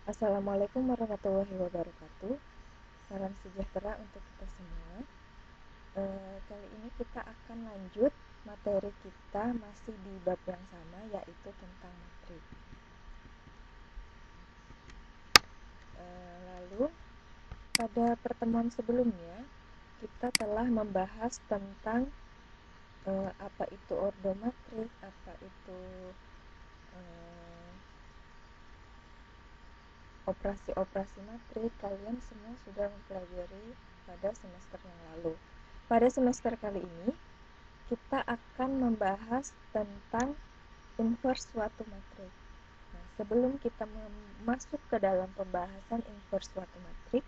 Assalamualaikum warahmatullahi wabarakatuh. Salam sejahtera untuk kita semua. Kali ini kita akan lanjut materi kita masih di bab yang sama, yaitu tentang matrik. Lalu pada pertemuan sebelumnya kita telah membahas tentang apa itu ordomatrik, apa itu operasi-operasi matrik. Kalian semua sudah mempelajari pada semester yang lalu. Pada semester kali ini kita akan membahas tentang inverse suatu matrik. Nah, sebelum kita masuk ke dalam pembahasan inverse suatu matrik,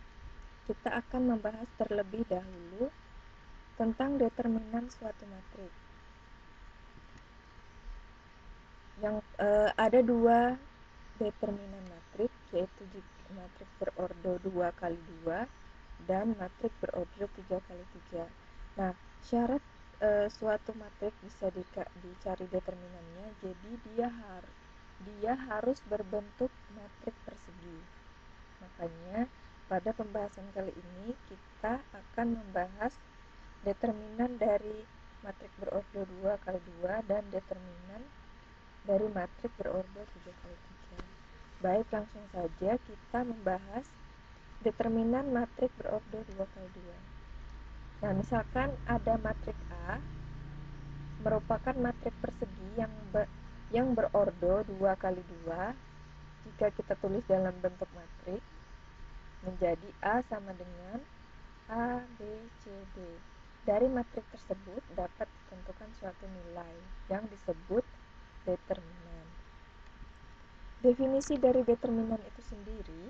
kita akan membahas terlebih dahulu tentang determinan suatu matrik. Yang ada dua determinan matrik, yaitu matrik berordo 2 kali 2 dan matrik berordo 3 kali 3. Nah, syarat suatu matrik bisa dicari determinannya, jadi dia harus berbentuk matrik persegi. Makanya pada pembahasan kali ini kita akan membahas determinan dari matrik berordo 2 kali 2 dan determinan dari matrik berordo 3 kali 3. Baik, langsung saja kita membahas determinan matrik berordo 2 kali 2. Nah, misalkan ada matrik A merupakan matrik persegi yang berordo 2 kali 2. Jika kita tulis dalam bentuk matrik menjadi A sama dengan A, B, C, D. Dari matrik tersebut dapat ditentukan suatu nilai yang disebut determinan. Definisi dari determinan itu sendiri,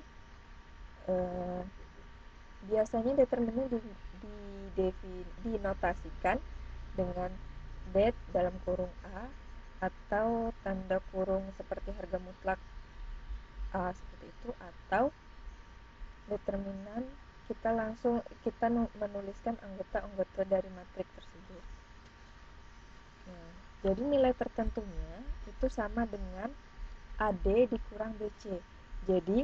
biasanya determinan dinotasikan dengan det dalam kurung A atau tanda kurung seperti harga mutlak A seperti itu, atau determinan kita menuliskan anggota-anggota dari matrik tersebut. Nah, jadi nilai tertentunya itu sama dengan AD dikurang BC. Jadi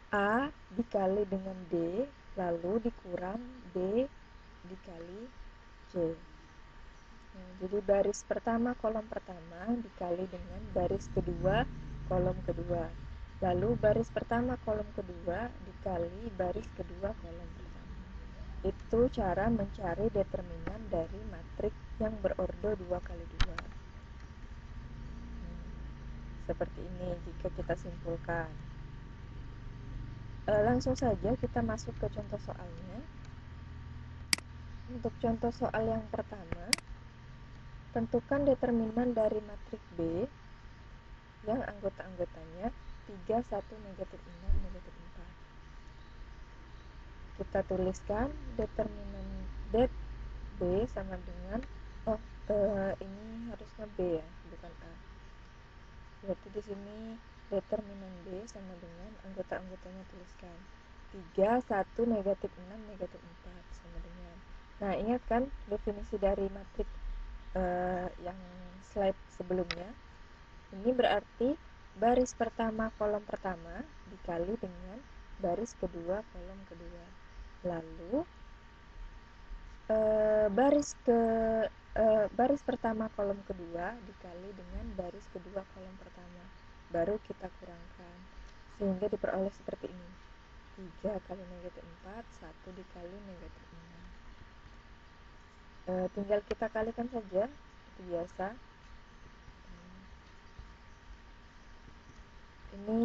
A dikali dengan D lalu dikurang B dikali C. Nah, jadi baris pertama kolom pertama dikali dengan baris kedua kolom kedua, lalu baris pertama kolom kedua dikali baris kedua kolom pertama. Itu cara mencari determinan dari matrik yang berordo 2 kali 2. Seperti ini jika kita simpulkan. Langsung saja kita masuk ke contoh soalnya. Untuk contoh soal yang pertama, tentukan determinan dari matrik B yang anggota-anggotanya 3, 1, negatif 6, negatif 4. Kita tuliskan determinan det B sama dengan ini harusnya B ya, bukan A. Berarti di sini determinan B sama dengan anggota-anggotanya tuliskan 3, 1, negatif 6, negatif 4 sama dengan. Nah, ingat kan definisi dari matrik yang slide sebelumnya? Ini berarti baris pertama kolom pertama dikali dengan baris kedua kolom kedua. Lalu baris pertama kolom kedua dikali dengan baris kedua kolom pertama. Baru kita kurangkan sehingga diperoleh seperti ini. 3 kali negatif 4, 1 dikali negatif 6. Tinggal kita kalikan saja seperti biasa. Ini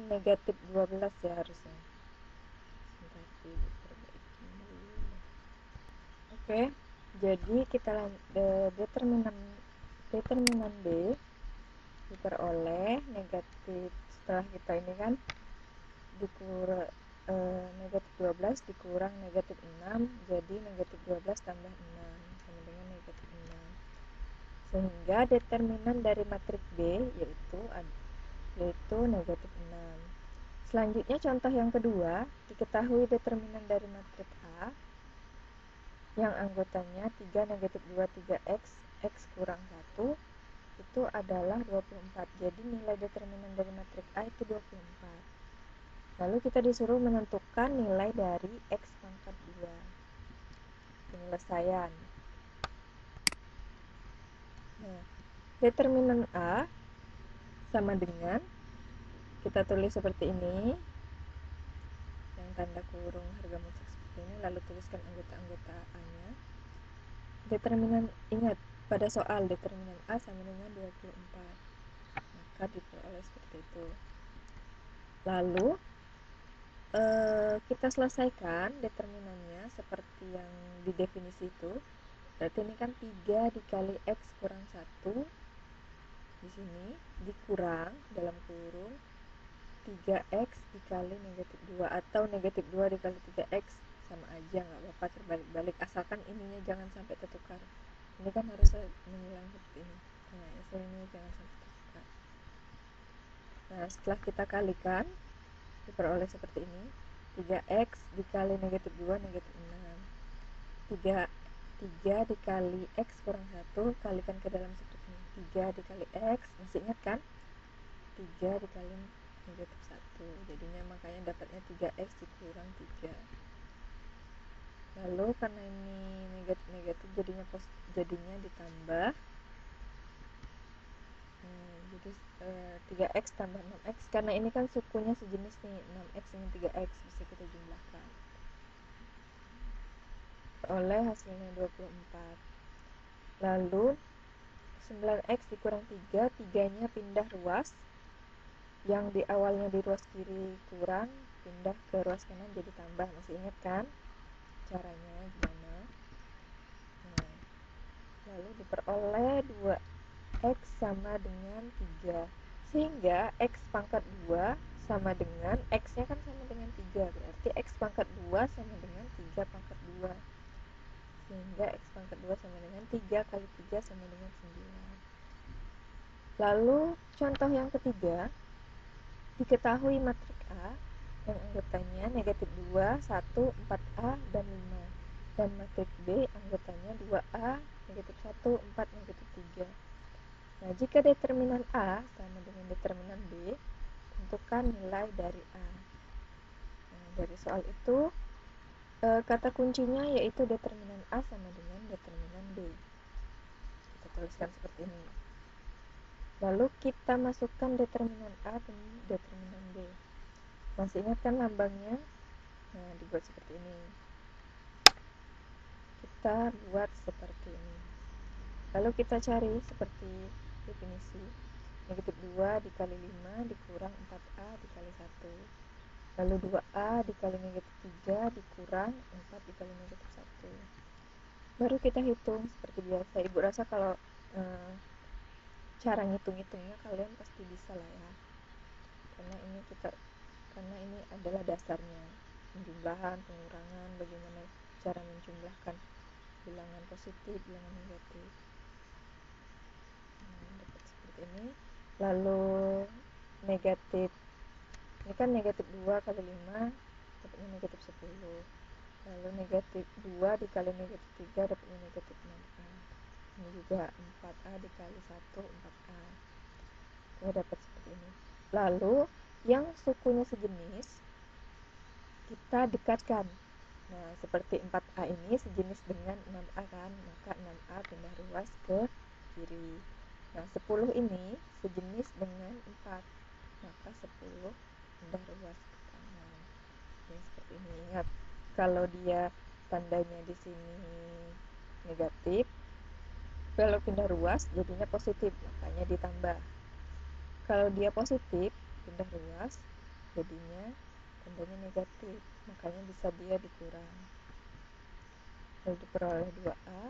negatif 12 ya harusnya. Oke, jadi kita determinan B diperoleh negatif, setelah kita ini kan dikurang negatif 12 dikurang negatif 6, jadi negatif 12 tambah 6 sama dengan negatif 6. Sehingga determinan dari matrik B yaitu negatif 6. Selanjutnya contoh yang kedua, diketahui determinan dari matrik A yang anggotanya 3, negatif 2, 3x, x kurang 1, itu itu adalah 24. Jadi nilai determinan dari matrik A itu 24. Lalu kita disuruh menentukan nilai dari X pangkat 2. Penyelesaian. Nah, determinan A sama dengan, kita tulis seperti ini, yang tanda kurung harga mutlak seperti ini, lalu tuliskan anggota-anggota A-nya. Determinan, ingat, pada soal determinan A sama dengan 24, maka diperoleh seperti itu. Lalu kita selesaikan determinannya seperti yang di definisi itu. Berarti ini kan 3 dikali X kurang 1 di sini, dikurang dalam kurung 3X dikali negatif 2, atau negatif 2 dikali 3X, sama aja, nggak apa-apa terbalik-balik, asalkan ininya jangan sampai tertukar. Ini kan harus mengulang seperti ini. Nah, ini jangan sampai tertukar. Nah, setelah kita kalikan, diperoleh seperti ini. 3X dikali negatif 2, negatif 6. 3 dikali X kurang 1, kalikan ke dalam seperti ini. 3 dikali X, masih ingat kan? 3 dikali negatif 1. Jadinya makanya dapatnya 3X dikurang 3. Lalu karena ini negatif-negatif jadinya ditambah. Jadi 3X tambah 6X, karena ini kan sukunya sejenis nih, 6X dengan 3X bisa kita jumlahkan. Oleh hasilnya 24. Lalu 9X dikurang 3, 3-nya pindah ruas. Yang di awalnya di ruas kiri kurang, pindah ke ruas kanan jadi tambah. Masih ingat kan caranya gimana? Nah, lalu diperoleh 2X sama dengan 3. Sehingga X pangkat 2 sama dengan, X-nya kan sama dengan 3. Berarti X pangkat 2 sama dengan 3 pangkat 2. Sehingga X pangkat 2 sama dengan 3 kali 3 sama dengan 9. Lalu contoh yang ketiga, diketahui matrik A yang anggotanya negatif 2, 1, 4A, dan 5. Dan matrik B anggotanya 2A, negatif 1, 4, negatif 3. Nah, jika determinan A sama dengan determinan B, tentukan nilai dari A. Nah, dari soal itu, kata kuncinya yaitu determinan A sama dengan determinan B. Kita tuliskan seperti ini. Lalu kita masukkan determinan A dan determinan B. Masih ingat kan lambangnya? Nah, dibuat seperti ini. Kita buat seperti ini. Lalu kita cari seperti definisi. Negatif 2 dikali 5 dikurang 4A dikali 1. Lalu 2A dikali negatif 3 dikurang 4 dikali negatif 1. Baru kita hitung seperti biasa. Ibu rasa kalau cara ngitung-hitungnya kalian pasti bisa lah ya. Karena ini adalah dasarnya. Penjumlahan, pengurangan, bagaimana cara menjumlahkan bilangan positif, bilangan negatif. Dapat seperti ini. Lalu negatif, ini kan negatif 2 kali 5 dapatnya negatif 10. Lalu negatif 2 dikali negatif 3 dapatnya negatif 6A. Ini juga 4A dikali 1, 4A. Ini dapat seperti ini. Lalu yang sukunya sejenis kita dekatkan. Nah, seperti 4A ini sejenis dengan 6A kan, maka 6A pindah ruas ke kiri. Nah, 10 ini sejenis dengan 4, maka 10 pindah ruas ke kanan. Ya, seperti ini. Ingat, kalau dia tandanya di sini negatif, kalau pindah ruas jadinya positif, makanya ditambah. Kalau dia positif, pindah ruas, jadinya tandanya negatif, makanya bisa dia dikurang. Lalu diperoleh 2A.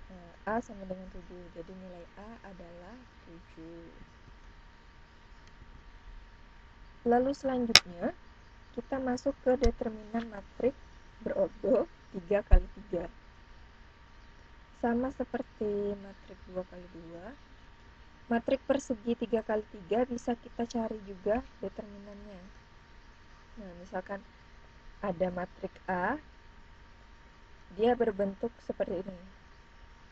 Nah, A sama dengan 7, jadi nilai A adalah 7. Lalu selanjutnya, kita masuk ke determinan matrik berordo 3 kali 3. Sama seperti matrik 2 kali 2, matrik persegi 3 kali 3 bisa kita cari juga determinannya. Nah, misalkan ada matrik A, dia berbentuk seperti ini.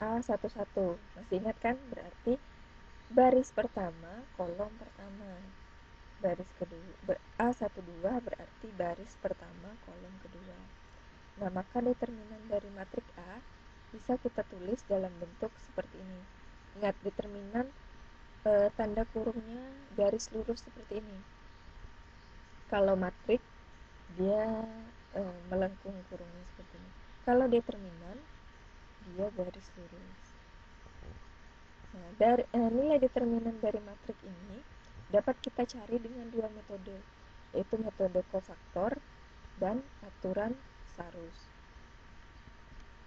A11. Masih ingat kan? Berarti baris pertama, kolom pertama. Baris kedua, A12 berarti baris pertama, kolom kedua. Nah, maka determinan dari matriks A bisa kita tulis dalam bentuk seperti ini. Ingat, determinan tanda kurungnya garis lurus seperti ini. Kalau matriks dia melengkung kurungnya seperti ini. Kalau determinan dia garis lurus. Nah, nilai determinan dari matriks ini dapat kita cari dengan dua metode, yaitu metode kofaktor dan aturan Sarus.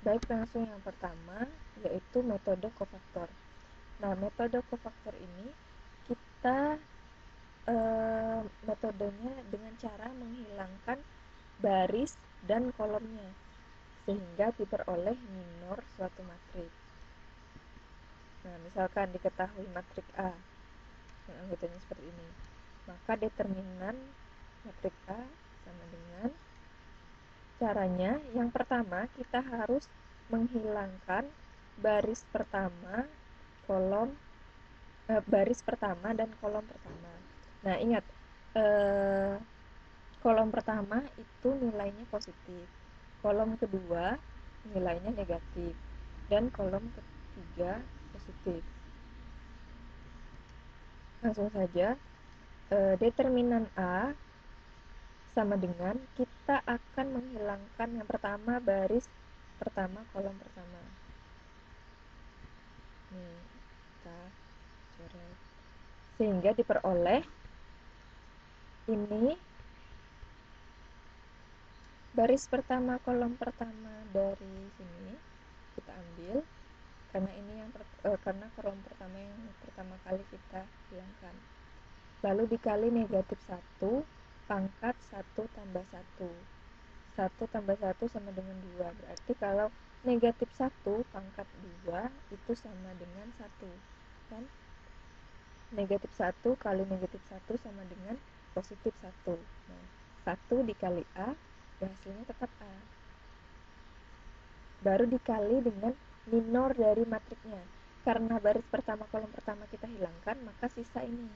Baik, langsung yang pertama yaitu metode kofaktor. Nah, metode kofaktor ini kita metodenya dengan cara menghilangkan baris dan kolomnya sehingga diperoleh minor suatu matriks. Nah, misalkan diketahui matriks A yang anggotanya seperti ini, maka determinan matriks A sama dengan caranya yang pertama kita harus menghilangkan baris pertama dan kolom pertama. Nah, ingat kolom pertama itu nilainya positif, kolom kedua nilainya negatif, dan kolom ketiga positif. Langsung saja, determinan A sama dengan kita akan menghilangkan yang pertama baris pertama kolom pertama. Nih, kita coret sehingga diperoleh ini baris pertama kolom pertama dari sini kita ambil karena ini karena kolom pertama yang pertama kali kita hilangkan. Lalu dikali negatif 1 pangkat 1 tambah 1. 1 tambah 1 sama dengan 2. Berarti kalau negatif 1 pangkat 2 itu sama dengan 1. Kan? Negatif 1 kali negatif 1 sama dengan positif 1. Nah, 1 dikali A, ya hasilnya tetap A. Baru dikali dengan minor dari matriknya. Karena baris pertama kolom pertama kita hilangkan, maka sisa ini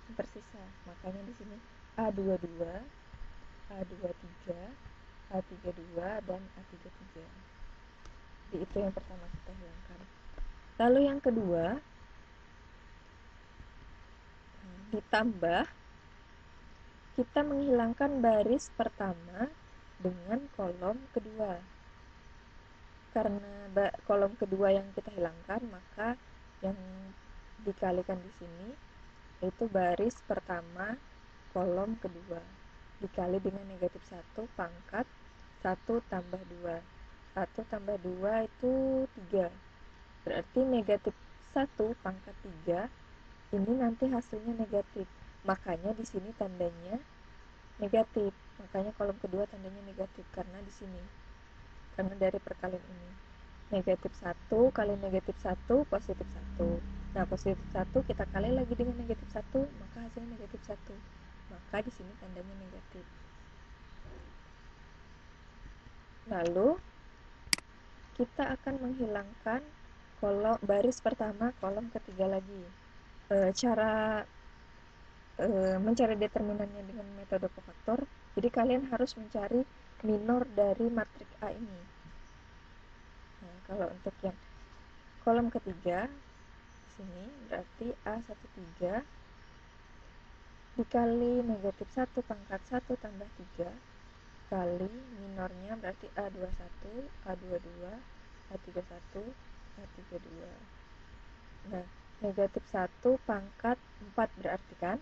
yang tersisa. Makanya di sini A22, A23, A32, dan A33. Jadi itu yang pertama kita hilangkan. Lalu yang kedua, ditambah kita menghilangkan baris pertama dengan kolom kedua. Karena kolom kedua yang kita hilangkan, maka yang dikalikan di sini yaitu baris pertama kolom kedua dikali dengan negatif 1 pangkat 1 tambah 2. 1 tambah 2 itu 3. Berarti negatif 1 pangkat 3 ini nanti hasilnya negatif. Makanya di sini tandanya negatif. Makanya kolom kedua tandanya negatif karena di sini. Karena dari perkalian ini. Negatif 1 kali negatif 1 positif 1. Nah, positif 1 kita kali lagi dengan negatif 1, maka hasilnya negatif 1. Maka di sini tandanya negatif. Lalu kita akan menghilangkan kolom baris pertama kolom ketiga lagi. Cara mencari determinannya dengan metode kofaktor, jadi kalian harus mencari minor dari matriks A ini. Nah, kalau untuk yang kolom ketiga sini berarti A13 dikali negatif 1 pangkat 1 tambah 3 kali minornya berarti A21, A22, A31, A32. Nah, negatif 1 pangkat 4 berarti kan?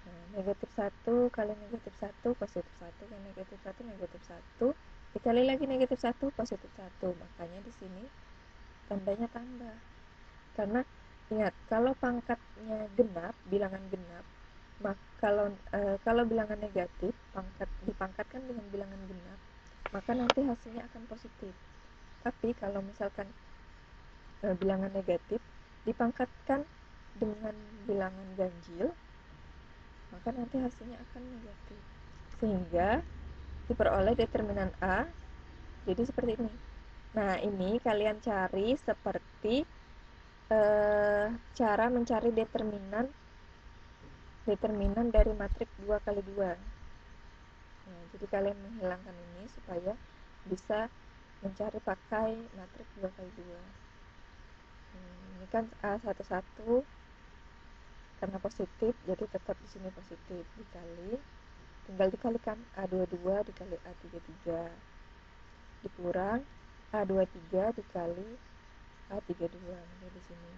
Nah, negatif 1 kali negatif 1 positif 1 kali negatif 1 negatif 1 dikali lagi negatif 1 positif 1. Makanya di sini tandanya tambah. Karena ingat, kalau pangkatnya genap, bilangan genap, kalau bilangan negatif dipangkatkan dengan bilangan genap, maka nanti hasilnya akan positif. Tapi kalau misalkan bilangan negatif dipangkatkan dengan bilangan ganjil, maka nanti hasilnya akan negatif. Sehingga diperoleh determinan A jadi seperti ini. Nah, ini kalian cari seperti cara mencari determinan dari matriks 2 kali 2. Nah, jadi kalian menghilangkan ini supaya bisa mencari pakai matriks 2 kali 2. Ini kan A11 karena positif, jadi tetap di sini positif, dikali, tinggal dikalikan A22 dikali A33, dikurang A23 dikali A32 di sini.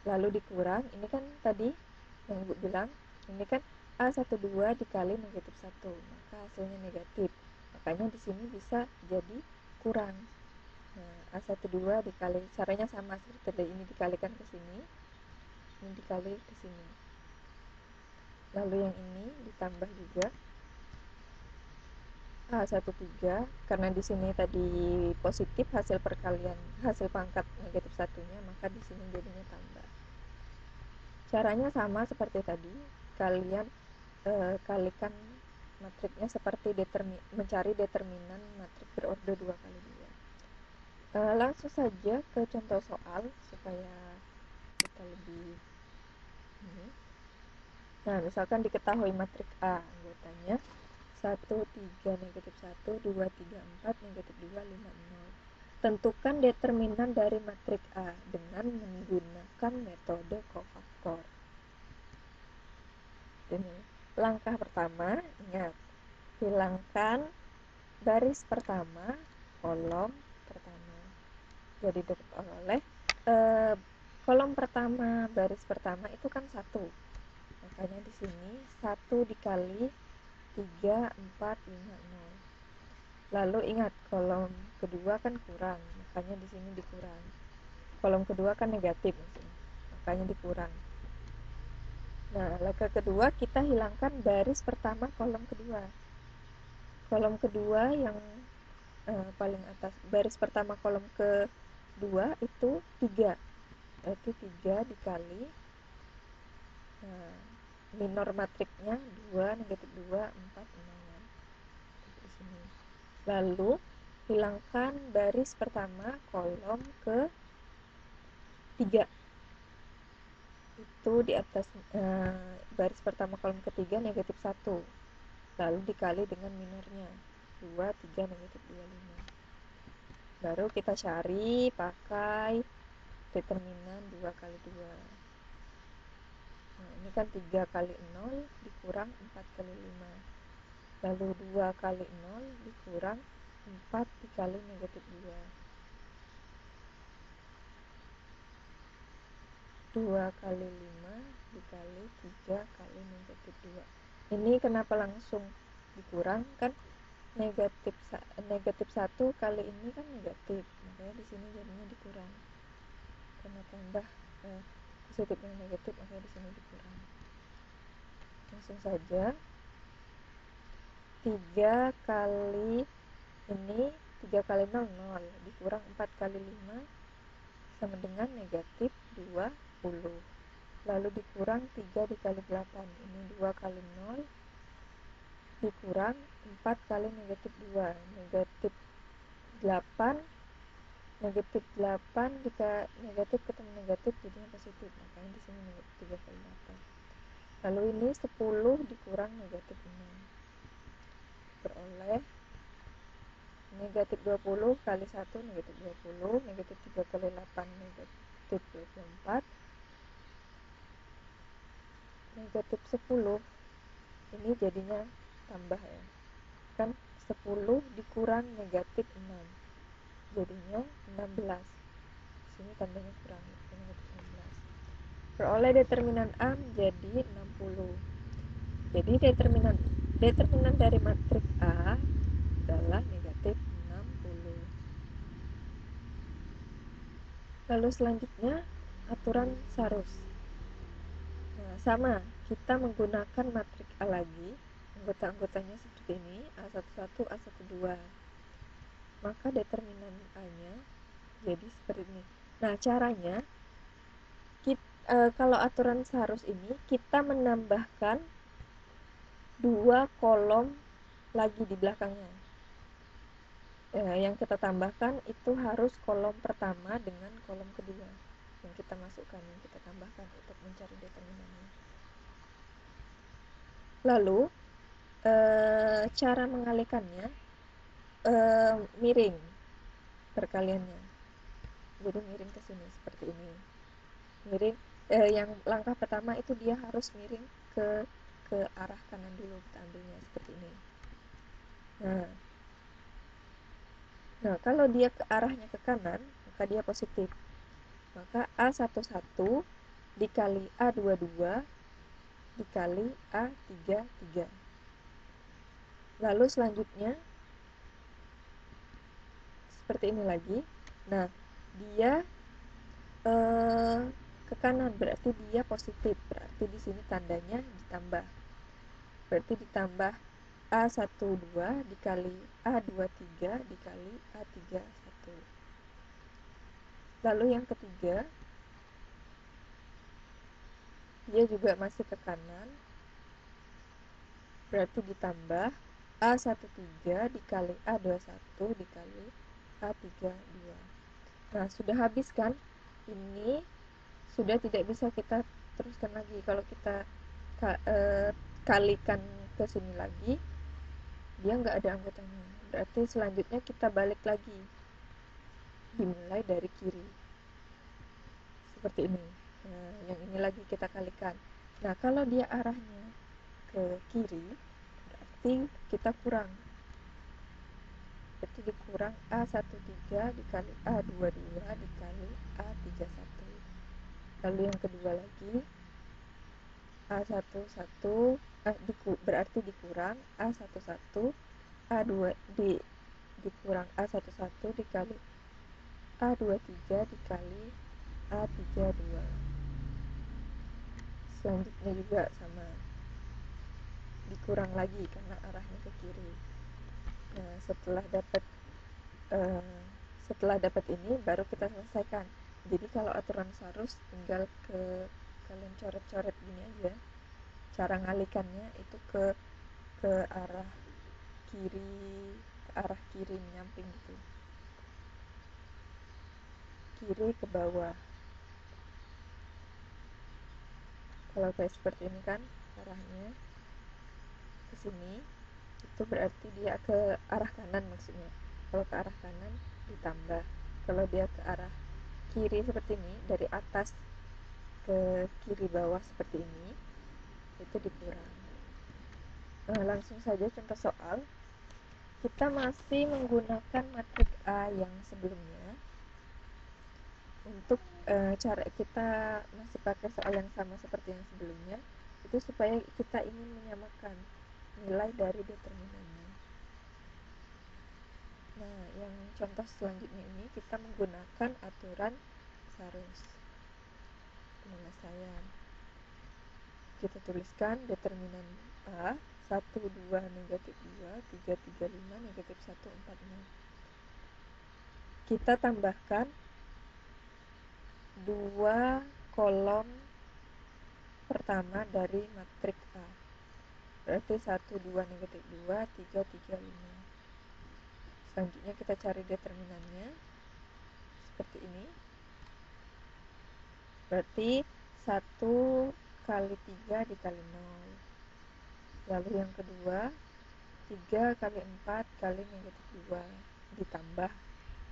Lalu dikurang, ini kan tadi yang Ibu bilang, ini kan A12 dikali negatif 1, maka hasilnya negatif. Makanya di sini bisa jadi kurang. Nah, A12 dikali, caranya sama seperti tadi, ini dikalikan ke sini, ini dikali ke sini. Lalu yang ini ditambah juga A13, karena di sini tadi positif hasil perkalian, hasil pangkat negatif satunya, maka di sini jadinya tambah. Caranya sama seperti tadi, kalian kalikan matriknya seperti mencari determinan matrik berordo 2 kali 2. Langsung saja ke contoh soal supaya kita lebih ini. Nah, misalkan diketahui matrik A anggotanya 1, 3, negatif 1, 2, 3, 4, negatif 2, 5, 0. Tentukan determinan dari matrik A dengan menggunakan metode kofaktor. Ini langkah pertama, ingat, hilangkan baris pertama, kolom pertama. Jadi diperoleh kolom pertama, baris pertama itu kan 1. Makanya di sini 1 dikali 3, 4, 5, 0. Lalu ingat, kolom kedua kan kurang, makanya di sini dikurang. Kolom kedua kan negatif, makanya dikurang. Nah, langkah kedua kita hilangkan baris pertama kolom kedua. Kolom kedua yang paling atas, baris pertama kolom kedua itu 3. Berarti 3 dikali minor matriknya 2, negatif 2, 4, 0. Di sini. Lalu hilangkan baris pertama kolom ke 3. Itu di atas baris pertama kolom ketiga negatif 1. Lalu dikali dengan minornya 2, 3, negatif 2, 5. Baru kita cari pakai determinan 2 kali 2. Nah, ini kan 3 kali 0 dikurang 4 kali 5. Lalu 2 kali 0 dikurang 4 dikali negatif 2. 2 kali 5 dikali 3 kali negatif 2. Ini kenapa langsung dikurang? Kan negatif 1 kali ini kan negatif, makanya di sini jadinya dikurang. Karena tambah positif yang negatif, makanya di sini dikurang. Langsung saja 3 kali ini 3 kali 0, 0 dikurang 4 kali 5 sama dengan negatif 20. Lalu dikurang 3 dikali 8, ini 2 kali 0 dikurang 4 kali negatif 2, negatif 8, negatif 8 jika negatif ketemu negatif jadinya positif, makanya di sini negatif 3 kali 8. Lalu ini 10 dikurang negatif 6, beroleh negatif 20 kali 1 negatif 20, negatif 3 kali 8 negatif 24, negatif 10 ini jadinya tambah ya, kan 10 dikurang negatif 6 jadinya 16. Sini tandanya kurang, negatif 16. Peroleh determinan A menjadi 60. Jadi determinan dari matrik A adalah negatif 60. Lalu selanjutnya aturan Sarus. Nah, sama, kita menggunakan matrik A lagi. Anggota-anggotanya seperti ini, A11, A12. Maka determinan A-nya jadi seperti ini. Nah, caranya kalau aturan Sarus ini kita menambahkan 2 kolom lagi di belakangnya. yang kita tambahkan itu harus kolom pertama dengan kolom kedua yang kita masukkan, yang kita tambahkan untuk mencari determinannya. Lalu cara mengalikannya miring perkaliannya, jadi miring ke sini seperti ini. Miring, yang langkah pertama itu dia harus miring ke arah kanan dulu, kita ambilnya seperti ini. Nah, kalau dia ke arahnya ke kanan, maka dia positif. Maka A11 dikali A22 dikali A33. Lalu selanjutnya seperti ini lagi. Nah, dia ke kanan berarti dia positif. Berarti di sini tandanya ditambah. Berarti ditambah A12 dikali A23 dikali A31. Lalu yang ketiga, dia juga masih ke kanan, berarti ditambah A13 dikali A21 dikali A32. Nah, sudah habis kan? Ini sudah tidak bisa kita teruskan lagi. Kalau kita kalikan ke sini lagi, dia nggak ada anggotanya. Berarti selanjutnya kita balik lagi, dimulai dari kiri seperti ini. Nah, yang ini lagi kita kalikan. Nah, kalau dia arahnya ke kiri, berarti kita kurang. Berarti dikurang A13 dikali A22 dikali A31. Lalu yang kedua lagi, A11 berarti dikurang A11 A2 dikurang A11 dikali A23 dikali A32. Selanjutnya juga sama, dikurang lagi karena arahnya ke kiri. Nah, setelah dapat ini baru kita selesaikan. Jadi kalau aturan Sarus tinggal kalian coret-coret gini aja. Cara ngalikannya itu ke arah kiri menyamping gitu. Kiri ke bawah. Kalau kayak seperti ini kan arahnya ke sini, itu berarti dia ke arah kanan maksudnya. Kalau ke arah kanan ditambah. Kalau dia ke arah kiri seperti ini, dari atas ke kiri bawah seperti ini, itu dikurang. Langsung saja contoh soal. Kita masih menggunakan matrik A yang sebelumnya. Untuk cara kita masih pakai soal yang sama seperti yang sebelumnya, itu supaya kita ingin menyamakan nilai dari determinannya. Nah, yang contoh selanjutnya ini kita menggunakan aturan Sarus penyelesaian. Kita tuliskan determinan A 1, 2, negatif 2, 3, 3, 5, negatif 1, 4, 6. Kita tambahkan dua kolom pertama dari matrik A. Berarti 1, 2, negatif 2, 3, 3, 5. Selanjutnya kita cari determinannya seperti ini. Berarti 1 kali 3 dikali 0. Lalu yang kedua, 3 kali 4 kali negatif 2 ditambah.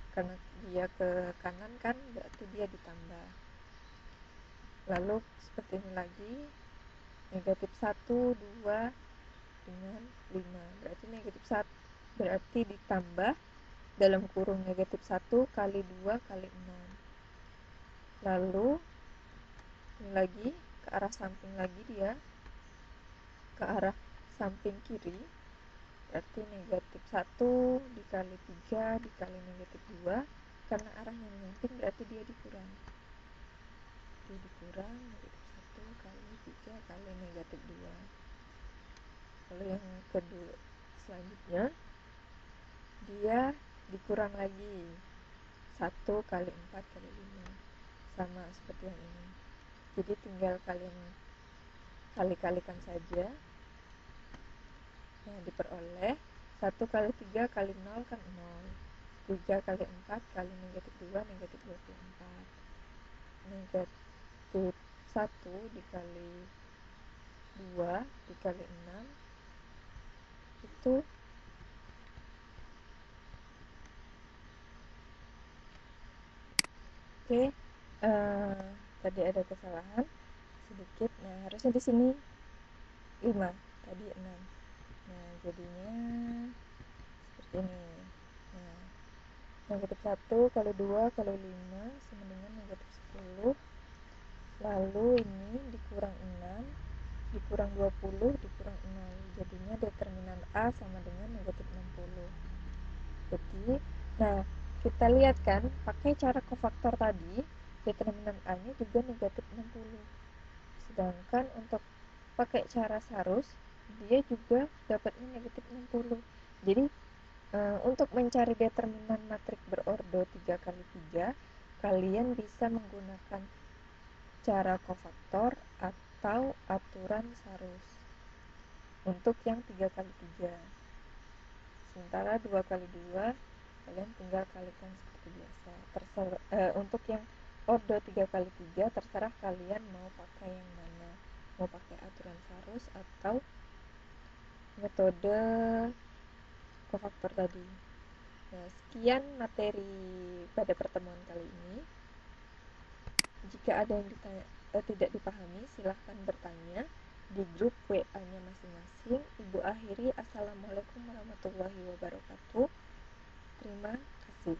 Karena dia ke kanan kan, berarti dia ditambah. Lalu seperti ini lagi, negatif 1, 2 dengan 5. Berarti negatif 1 berarti ditambah dalam kurung negatif 1 kali 2 kali 6. Lalu ini lagi ke arah samping lagi, dia ke arah samping kiri, berarti negatif 1 dikali 3 dikali negatif 2. Karena arahnya menyamping berarti dia dikurang. Dia dikurang negatif 1 kali 3 kali negatif 2. Lalu yang kedua selanjutnya, dia dikurang lagi 1 kali 4 kali 5. Sama seperti yang ini. Jadi tinggal kalian kali-kalikan saja. Nah, diperoleh 1 kali 3 kali 0 kan 0. 3 kali 4 kali negatif 2, negatif 24. Negatif 1 dikali 2 dikali 6 itu oke. Tadi ada kesalahan sedikit. Nah, harusnya di sini 5, tadi 6. Nah, jadinya seperti ini. Nah, negatif 1 kali 2 kali 5 sama dengan negatif 10. Lalu ini dikurang 6, dikurang 20, dikurang 0. Jadinya determinan A sama dengan negatif 60. Jadi, nah, kita lihat kan, pakai cara kofaktor tadi, determinan A-nya juga negatif 60. Sedangkan untuk pakai cara Sarus, dia juga dapatnya negatif 60. Jadi, untuk mencari determinan matrik berordo 3 kali 3, kalian bisa menggunakan cara kofaktor atau aturan Sarus untuk yang 3 kali 3. Sementara 2 kali 2 kalian tinggal kalikan seperti biasa. Untuk yang ordo 3 kali 3 terserah kalian mau pakai yang mana, mau pakai aturan Sarus atau metode kofaktor tadi. Nah, sekian materi pada pertemuan kali ini. Jika ada yang tidak dipahami, silahkan bertanya di grup WA-nya masing-masing. Ibu akhiri, Assalamualaikum warahmatullahi wabarakatuh. Terima kasih.